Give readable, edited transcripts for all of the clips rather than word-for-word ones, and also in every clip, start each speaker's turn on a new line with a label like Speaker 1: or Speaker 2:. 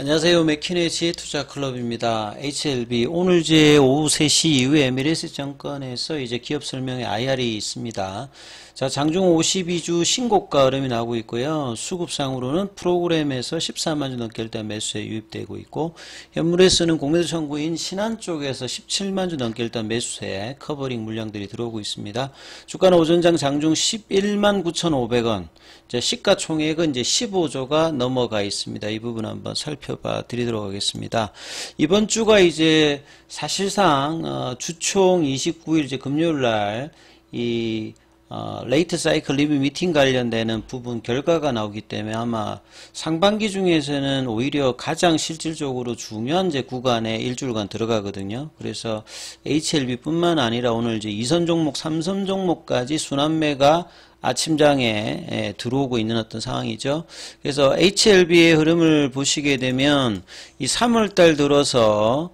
Speaker 1: 안녕하세요. 맥키네 지혜투자클럽입니다. HLB 오늘 오후 3시 이후에 에미레이트 증권에서 이제 기업 설명회 IR이 있습니다. 자, 장중 52주 신고가 흐름이 나오고 있고요. 수급상으로는 프로그램에서 14만 주 넘게 일단 매수에 유입되고 있고, 현물에서는 공매도 청구인 신한 쪽에서 17만 주 넘게 일단 매수에 커버링 물량들이 들어오고 있습니다. 주가는 오전장 장중 11만 9,500원. 이제 시가총액은 이제 15조가 넘어가 있습니다. 이 부분 한번 살펴봐 드리도록 하겠습니다. 이번 주가 이제 사실상 주총 29일 이제 금요일 날 레이트 사이클 리뷰 미팅 관련되는 부분 결과가 나오기 때문에 아마 상반기 중에서는 오히려 가장 실질적으로 중요한 이제 구간에 일주일간 들어가거든요. 그래서 HLB뿐만 아니라 오늘 이제 2선 종목, 3선 종목까지 순환매가 아침장에 들어오고 있는 어떤 상황이죠. 그래서 HLB의 흐름을 보시게 되면 이 3월달 들어서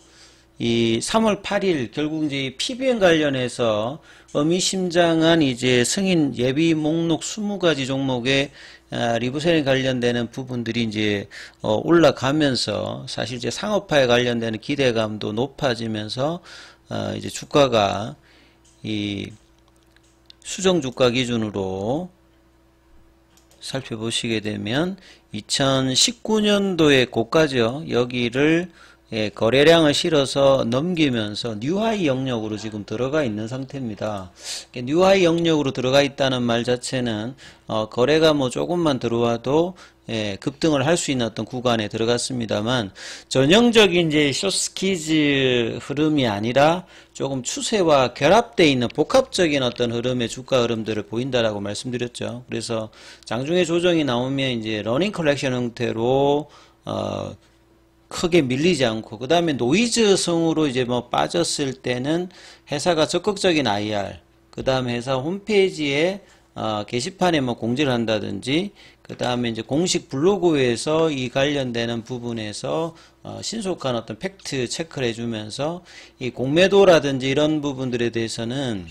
Speaker 1: 이 3월 8일 결국 이제 PBM 관련해서 의미심장한 이제 승인 예비 목록 20가지 종목의 리브셀에 관련되는 부분들이 이제 올라가면서 사실 이제 상업화에 관련되는 기대감도 높아지면서 이제 주가가 이 수정 주가 기준으로 살펴보시게 되면 2019년도의 고가죠. 여기를 거래량을 실어서 넘기면서 뉴하이 영역으로 지금 들어가 있는 상태입니다. 뉴하이 영역으로 들어가 있다는 말 자체는 거래가 뭐 조금만 들어와도 급등을 할 수 있는 어떤 구간에 들어갔습니다만, 전형적인 이제 숏스키즈 흐름이 아니라 조금 추세와 결합되어 있는 복합적인 어떤 흐름의 주가 흐름들을 보인다라고 말씀드렸죠. 그래서 장중에 조정이 나오면 이제 러닝 컬렉션 형태로 크게 밀리지 않고, 그 다음에 노이즈성으로 이제 뭐 빠졌을 때는 회사가 적극적인 IR, 그 다음에 회사 홈페이지에 게시판에 뭐 공지를 한다든지, 그 다음에 이제 공식 블로그에서 이 관련되는 부분에서 신속한 어떤 팩트 체크를 해주면서 이 공매도라든지 이런 부분들에 대해서는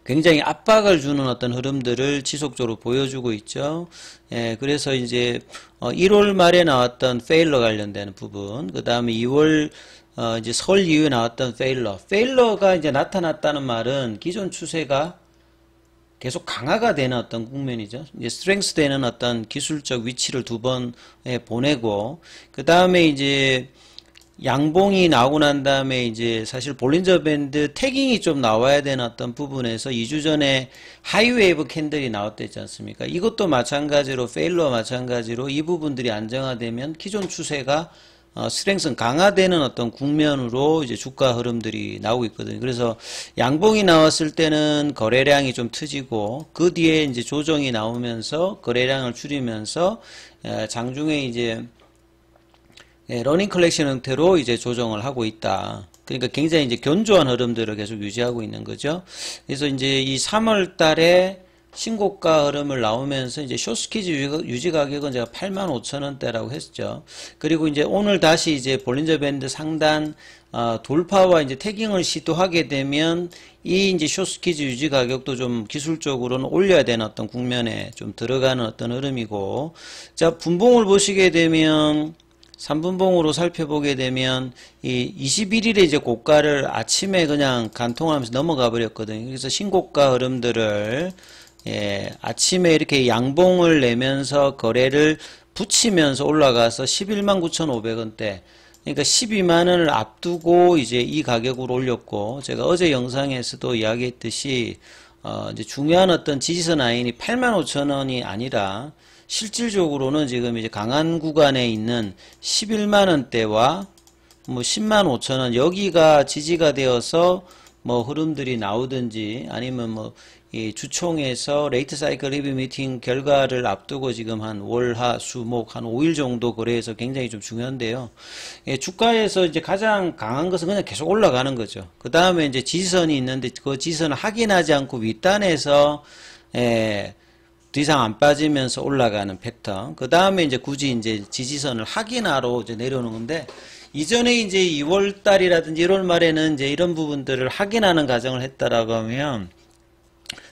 Speaker 1: 굉장히 압박을 주는 어떤 흐름들을 지속적으로 보여주고 있죠. 그래서 이제 1월 말에 나왔던 페일러 관련되는 부분, 그 다음에 2월 이제 설 이후에 나왔던 페일러가 이제 나타났다는 말은 기존 추세가 계속 강화가 되는 어떤 국면이죠. 이제 스트렝스 되는 어떤 기술적 위치를 두 번 보내고, 그 다음에 이제 양봉이 나오고 난 다음에 이제 사실 볼린저 밴드 태깅이 좀 나와야 되는 어떤 부분에서 2주 전에 하이웨이브 캔들이 나왔댔지 않습니까? 이것도 마찬가지로 페일러와 마찬가지로 이 부분들이 안정화되면 기존 추세가 스트렝스는 강화되는 어떤 국면으로 이제 주가 흐름들이 나오고 있거든요. 그래서 양봉이 나왔을 때는 거래량이 좀 트지고, 그 뒤에 이제 조정이 나오면서 거래량을 줄이면서 장중에 이제 러닝 컬렉션 형태로 이제 조정을 하고 있다. 그러니까 굉장히 이제 견조한 흐름들을 계속 유지하고 있는 거죠. 그래서 이제 이 3월 달에 신고가 흐름을 나오면서 이제 숏스키즈 유지 가격은 제가 85,000원대라고 했죠. 그리고 이제 오늘 다시 이제 볼린저 밴드 상단 돌파와 이제 태깅을 시도하게 되면 이 이제 숏스키즈 유지 가격도 좀 기술적으로는 올려야 되는 어떤 국면에 좀 들어가는 어떤 흐름이고, 자, 분봉을 보시게 되면 3분봉으로 살펴보게 되면 이 21일에 이제 고가를 아침에 그냥 간통하면서 넘어가 버렸거든요. 그래서 신고가 흐름들을 아침에 이렇게 양봉을 내면서 거래를 붙이면서 올라가서 11만 9,500원대, 그러니까 12만원을 앞두고 이제 이 가격으로 올렸고, 제가 어제 영상에서도 이야기했듯이 이제 중요한 어떤 지지선 라인이 85,000원이 아니라 실질적으로는 지금 이제 강한 구간에 있는 11만원대와 뭐 10만 5천원, 여기가 지지가 되어서 뭐 흐름들이 나오든지, 아니면 뭐 이 주총에서 레이트 사이클 리뷰 미팅 결과를 앞두고 지금 한 월, 화, 수, 목 한 5일 정도 거래해서 굉장히 좀 중요한데요. 주가에서 이제 가장 강한 것은 그냥 계속 올라가는 거죠. 그 다음에 이제 지지선이 있는데 그 지지선을 확인하지 않고 윗단에서 더 이상 안 빠지면서 올라가는 패턴. 그 다음에 이제 굳이 이제 지지선을 확인하러 이제 내려오는 건데, 이전에 이제 2월 달이라든지 1월 말에는 이제 이런 부분들을 확인하는 과정을 했다라고 하면,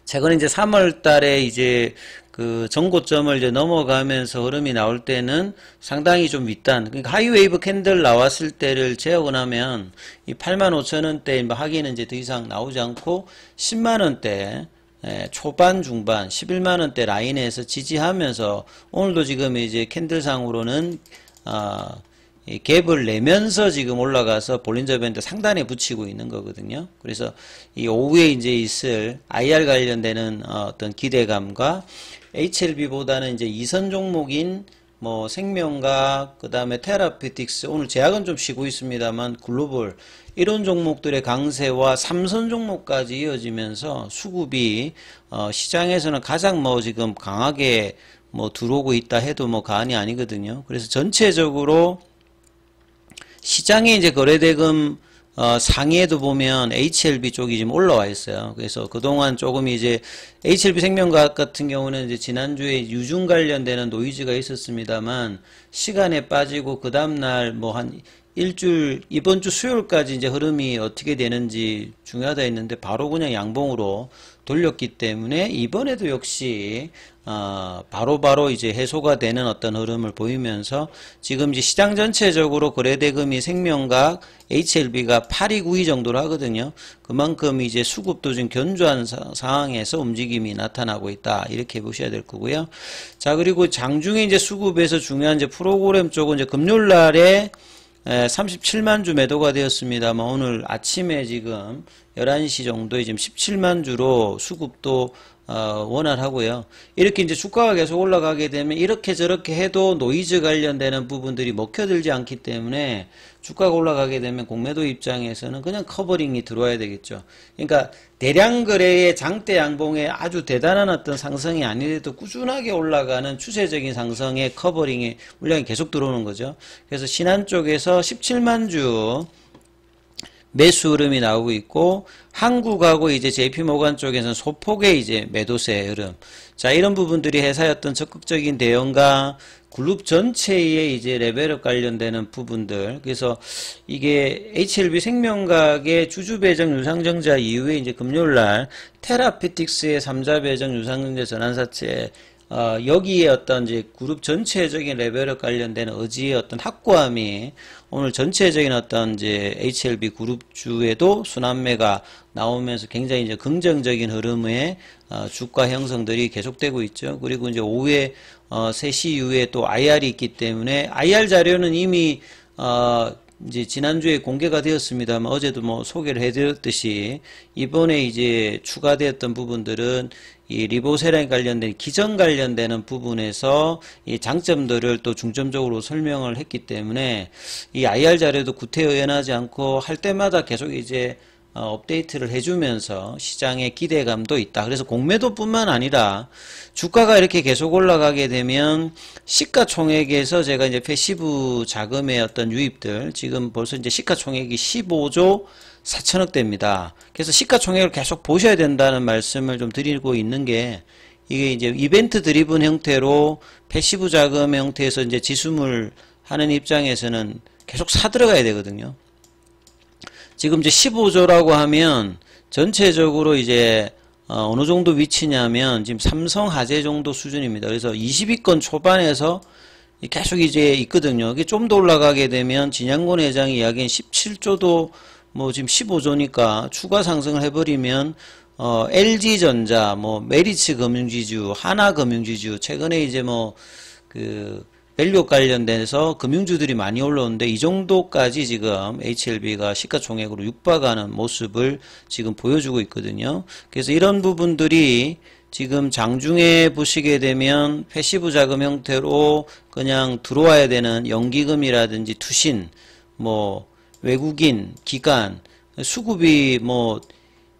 Speaker 1: 최근에 이제 3월 달에 이제 그 전고점을 이제 넘어가면서 흐름이 나올 때는 상당히 좀 윗단, 그러니까 하이웨이브 캔들 나왔을 때를 제하고 나면 이 85,000원대 하기는 이제 더 이상 나오지 않고 10만원대 초반 중반 11만원대 라인에서 지지하면서 오늘도 지금 이제 캔들상으로는 이 갭을 내면서 지금 올라가서 볼린저 밴드 상단에 붙이고 있는 거거든요. 그래서 이 오후에 이제 있을 IR 관련되는 어떤 기대감과 HLB보다는 이제 이선 종목인 뭐 생명과학, 그 다음에 테라피틱스, 오늘 제약은 좀 쉬고 있습니다만 글로벌 이런 종목들의 강세와 삼선 종목까지 이어지면서 수급이 시장에서는 가장 뭐 지금 강하게 뭐 들어오고 있다 해도 뭐 과언이 아니거든요. 그래서 전체적으로 시장에 이제 거래대금 상위에도 보면 HLB 쪽이 지금 올라와 있어요. 그래서 그동안 조금 이제 HLB 생명과학 같은 경우는 이제 지난주에 유중 관련되는 노이즈가 있었습니다만 시간에 빠지고 그 다음날 뭐 한 일주일, 이번 주 수요일까지 이제 흐름이 어떻게 되는지 중요하다 했는데 바로 그냥 양봉으로 돌렸기 때문에 이번에도 역시 바로 이제 해소가 되는 어떤 흐름을 보이면서 지금 이제 시장 전체적으로 거래대금이 생명과학 HLB가 8위, 9위 정도로 하거든요. 그만큼 이제 수급도 지금 견조한 상황에서 움직임이 나타나고 있다. 이렇게 보셔야 될 거고요. 자, 그리고 장중에 이제 수급에서 중요한 이제 프로그램 쪽은 이제 금요일 날에 37만 주 매도가 되었습니다만 오늘 아침에 지금 11시 정도에 지금 17만 주로 수급도 원활하고요. 이렇게 이제 주가가 계속 올라가게 되면 이렇게 저렇게 해도 노이즈 관련되는 부분들이 먹혀들지 않기 때문에 주가가 올라가게 되면 공매도 입장에서는 그냥 커버링이 들어와야 되겠죠. 그러니까 대량 거래의 장대 양봉에 아주 대단한 어떤 상승이 아니래도 꾸준하게 올라가는 추세적인 상승의 커버링이 물량이 계속 들어오는 거죠. 그래서 신한 쪽에서 17만 주 매수 흐름이 나오고 있고 한국하고 이제 JP모간 쪽에서는 소폭의 이제 매도세 흐름. 자, 이런 부분들이 회사의 어떤 적극적인 대응과 그룹 전체의 이제 레벨업 관련되는 부분들. 그래서 이게 HLB 생명과학의 주주 배정 유상증자 이후에 이제 금요일날 테라피틱스의 3자 배정 유상증자 전환사채 여기에 어떤 이제 그룹 전체적인 레벨업 관련되는 의지의 어떤 확고함이 오늘 전체적인 어떤 이제 HLB 그룹주에도 순환매가 나오면서 굉장히 이제 긍정적인 흐름의 주가 형성들이 계속되고 있죠. 그리고 이제 오후에 3시 이후에 또 IR이 있기 때문에 IR 자료는 이미 이제 지난주에 공개가 되었습니다만 어제도 뭐 소개를 해드렸듯이 이번에 이제 추가되었던 부분들은 이 리보세라에 관련된 기전 관련되는 부분에서 이 장점들을 또 중점적으로 설명을 했기 때문에 이 IR 자료도 구태의연하지 않고 할 때마다 계속 이제 업데이트를 해주면서 시장의 기대감도 있다. 그래서 공매도뿐만 아니라 주가가 이렇게 계속 올라가게 되면 시가총액에서 제가 이제 패시브 자금의 어떤 유입들 지금 벌써 이제 시가총액이 15조 4천억대입니다. 그래서 시가총액을 계속 보셔야 된다는 말씀을 좀 드리고 있는 게 이게 이제 이벤트 드리븐 형태로 패시브 자금 형태에서 이제 지수물 하는 입장에서는 계속 사들어가야 되거든요. 지금 이제 15조라고 하면 전체적으로 이제 어느 정도 위치냐면 지금 삼성 화재 정도 수준입니다. 그래서 20위권 초반에서 계속 이제 있거든요. 이게 좀 더 올라가게 되면 진양곤 회장이 이야기한 17조도 뭐 지금 15조니까 추가 상승을 해버리면 LG전자, 뭐 메리츠 금융지주, 하나금융지주 최근에 이제 뭐 그 밸류 관련돼서 금융주들이 많이 올라오는데 이 정도까지 지금 HLB가 시가총액으로 육박하는 모습을 지금 보여주고 있거든요. 그래서 이런 부분들이 지금 장중에 보시게 되면 패시브 자금 형태로 그냥 들어와야 되는 연기금이라든지 투신, 뭐 외국인, 기관, 수급이 뭐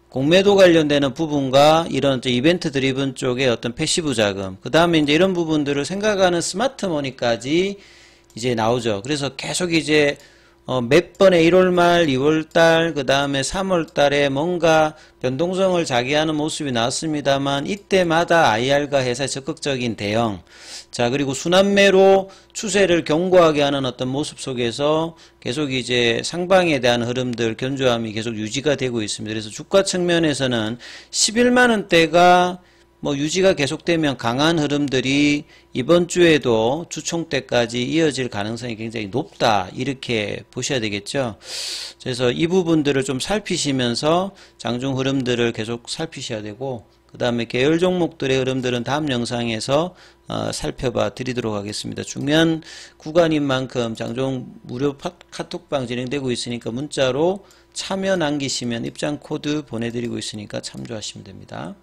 Speaker 1: 공매도 관련되는 부분과 이런 이벤트 드리븐 쪽의 어떤 패시브 자금, 그 다음에 이제 이런 부분들을 생각하는 스마트머니까지 이제 나오죠. 그래서 계속 이제 몇 번의 1월 말, 2월 달, 그 다음에 3월 달에 뭔가 변동성을 자기하는 모습이 나왔습니다만 이때마다 IR과 회사의 적극적인 대응, 자, 그리고 순환매로 추세를 견고하게 하는 어떤 모습 속에서 계속 이제 상방에 대한 흐름들, 견조함이 계속 유지가 되고 있습니다. 그래서 주가 측면에서는 11만원대가 뭐 유지가 계속되면 강한 흐름들이 이번 주에도 주총 때까지 이어질 가능성이 굉장히 높다, 이렇게 보셔야 되겠죠. 그래서 이 부분들을 좀 살피시면서 장중 흐름들을 계속 살피셔야 되고, 그 다음에 계열 종목들의 흐름들은 다음 영상에서 살펴봐 드리도록 하겠습니다. 중요한 구간인 만큼 장중 무료 카톡방 진행되고 있으니까 문자로 참여 남기시면 입장 코드 보내드리고 있으니까 참조하시면 됩니다.